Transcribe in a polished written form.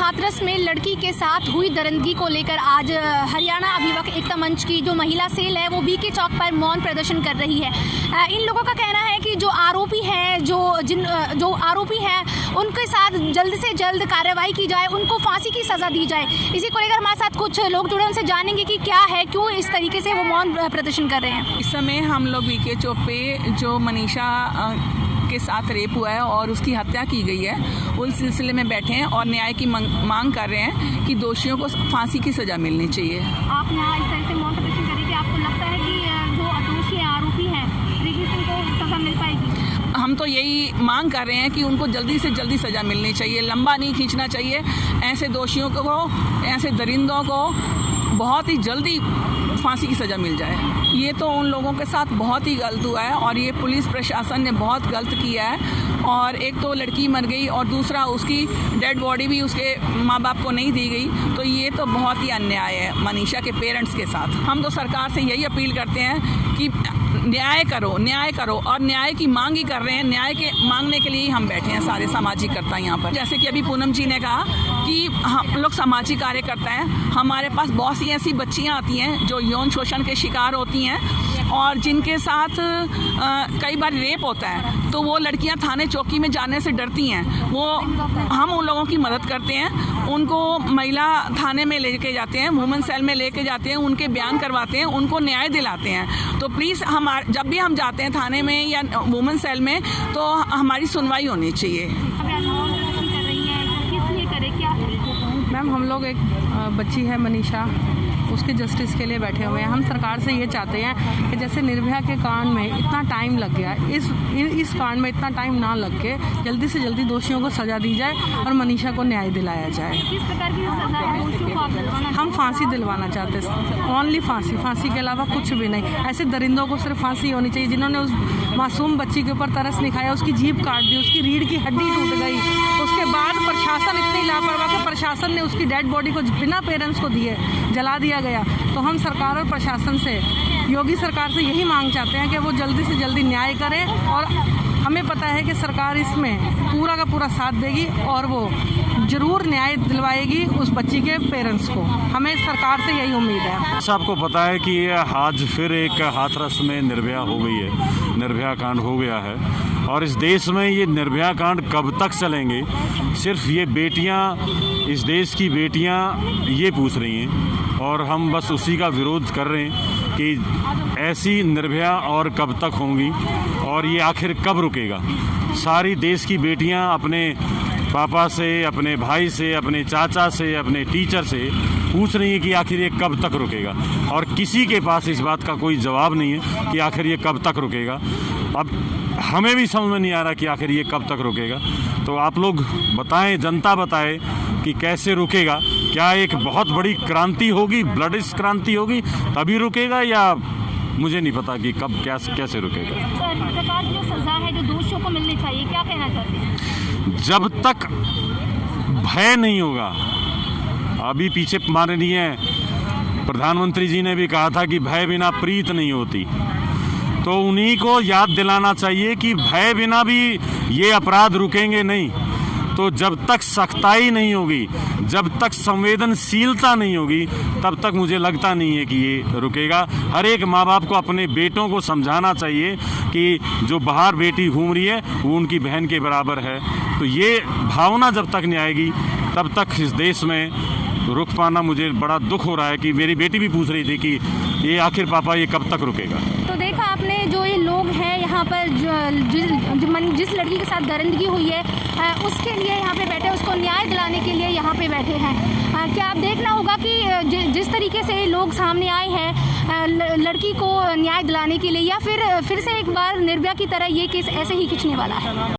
हाथरस में लड़की के साथ हुई दरिंदगी को लेकर आज हरियाणा अभिभावक एकता मंच की जो महिला सेल है वो बीके चौक पर मौन प्रदर्शन कर रही है। इन लोगों का कहना है कि जो आरोपी हैं जो आरोपी हैं उनके साथ जल्द से जल्द कार्रवाई की जाए, उनको फांसी की सज़ा दी जाए। इसी को लेकर हमारे साथ कुछ लोग जुड़े, उनसे जानेंगे कि क्या है, क्यों इस तरीके से वो मौन प्रदर्शन कर रहे हैं। इस समय हम लोग बीके चौक पे जो मनीषा के साथ रेप हुआ है और उसकी हत्या की गई है उस सिलसिले में बैठे हैं और न्याय की मांग कर रहे हैं कि दोषियों को फांसी की सज़ा मिलनी चाहिए। आप यहाँ इस तरह से मौन प्रदर्शन कर रही थी, आपको लगता है कि जो दोषी आरोपी हैं उनको सज़ा मिल पाएगी? हम तो यही मांग कर रहे हैं कि उनको जल्दी से जल्दी सज़ा मिलनी चाहिए, लंबा नहीं खींचना चाहिए। ऐसे दोषियों को, ऐसे दरिंदों को बहुत ही जल्दी फांसी की सज़ा मिल जाए। ये तो उन लोगों के साथ बहुत ही गलत हुआ है और ये पुलिस प्रशासन ने बहुत गलत किया है। और एक तो लड़की मर गई और दूसरा उसकी डेड बॉडी भी उसके माँ बाप को नहीं दी गई, तो ये तो बहुत ही अन्याय है मनीषा के पेरेंट्स के साथ। हम तो सरकार से यही अपील करते हैं कि न्याय करो और न्याय की मांग ही कर रहे हैं। न्याय के मांगने के लिए ही हम बैठे हैं सारे सामाजिक कर्ता यहाँ पर। जैसे कि अभी पूनम जी ने कहा कि हम लोग सामाजिक कार्यकर्ता हैं, हमारे पास बहुत सी ऐसी बच्चियाँ आती हैं जो यौन शोषण के शिकार होती हैं और जिनके साथ कई बार रेप होता है, तो वो लड़कियां थाने चौकी में जाने से डरती हैं। हम उन लोगों की मदद करते हैं, उनको महिला थाने में लेके जाते हैं, वुमेन सेल में लेके जाते हैं, उनके बयान करवाते हैं, उनको न्याय दिलाते हैं। तो प्लीज़ जब भी हम जाते हैं थाने में या वुमेन सेल में तो हमारी सुनवाई होनी चाहिए। मैम, हम लोग एक बच्ची है मनीषा, उसके जस्टिस के लिए बैठे हुए हैं। हम सरकार से ये चाहते हैं कि जैसे निर्भया के कांड में इतना टाइम लग गया, इस कांड में इतना टाइम ना लग के जल्दी से जल्दी दोषियों को सज़ा दी जाए और मनीषा को न्याय दिलाया जाए। किस प्रकार की सज़ा है दोषियों को आप दिलवाना? हम फांसी दिलवाना चाहते हैं, ओनली फांसी के अलावा कुछ भी नहीं। ऐसे दरिंदों को सिर्फ फांसी होनी चाहिए। जिन्होंने उस मासूम बच्ची के ऊपर तरस दिखाया, उसकी जीभ काट दी, उसकी रीढ़ की हड्डी टूट गई, उसके बाद प्रशासन इतनी लापरवाह कि प्रशासन ने उसकी डेड बॉडी को बिना पेरेंट्स को दिए जला दिया गया। तो हम सरकार और प्रशासन से, योगी सरकार से यही मांग चाहते हैं कि वो जल्दी से जल्दी न्याय करें और हमें पता है कि सरकार इसमें पूरा का पूरा साथ देगी और वो जरूर न्याय दिलवाएगी उस बच्ची के पेरेंट्स को। हमें सरकार से यही उम्मीद है। आपको पता है कि आज फिर एक हाथरस में निर्भया हो गई है, निर्भया कांड हो गया है और इस देश में ये निर्भया कांड कब तक चलेंगे? सिर्फ ये बेटियां, इस देश की बेटियां ये पूछ रही हैं और हम बस उसी का विरोध कर रहे हैं कि ऐसी निर्भया और कब तक होंगी और ये आखिर कब रुकेगा। सारी देश की बेटियां अपने पापा से, अपने भाई से, अपने चाचा से, अपने टीचर से पूछ रही हैं कि आखिर ये कब तक रुकेगा और किसी के पास इस बात का कोई जवाब नहीं है कि आखिर ये कब तक रुकेगा। अब हमें भी समझ में नहीं आ रहा कि आखिर ये कब तक रुकेगा। तो आप लोग बताएं, जनता बताए कि कैसे रुकेगा। क्या एक बहुत बड़ी क्रांति होगी, ब्लडिश क्रांति होगी तभी रुकेगा, या मुझे नहीं पता कि कब कैसे रुकेगा। सरकार की जो सज़ा है जो दोषियों को मिलनी चाहिए, क्या कहना चाहते हैं? जब तक भय नहीं होगा, अभी पीछे माननीय प्रधानमंत्री जी ने भी कहा था कि भय बिना प्रीत नहीं होती, तो उन्हीं को याद दिलाना चाहिए कि भय बिना भी ये अपराध रुकेंगे नहीं। तो जब तक सख्ताई नहीं होगी, जब तक संवेदनशीलता नहीं होगी, तब तक मुझे लगता नहीं है कि ये रुकेगा। हर एक माँ बाप को अपने बेटों को समझाना चाहिए कि जो बाहर बेटी घूम रही है वो उनकी बहन के बराबर है। तो ये भावना जब तक नहीं आएगी तब तक इस देश में रुक पाना, मुझे बड़ा दुख हो रहा है कि मेरी बेटी भी पूछ रही थी कि ये आखिर पापा ये कब तक रुकेगा। तो देखा आपने, जो ये लोग हैं यहाँ पर जिस लड़की के साथ दरिंदगी हुई है उसके लिए यहाँ पे बैठे, उसको न्याय दिलाने के लिए यहाँ पे बैठे हैं। क्या आप देखना होगा कि जिस तरीके से लोग सामने आए हैं लड़की को न्याय दिलाने के लिए, या फिर से एक बार निर्भया की तरह ये केस ऐसे ही खिंचने वाला है?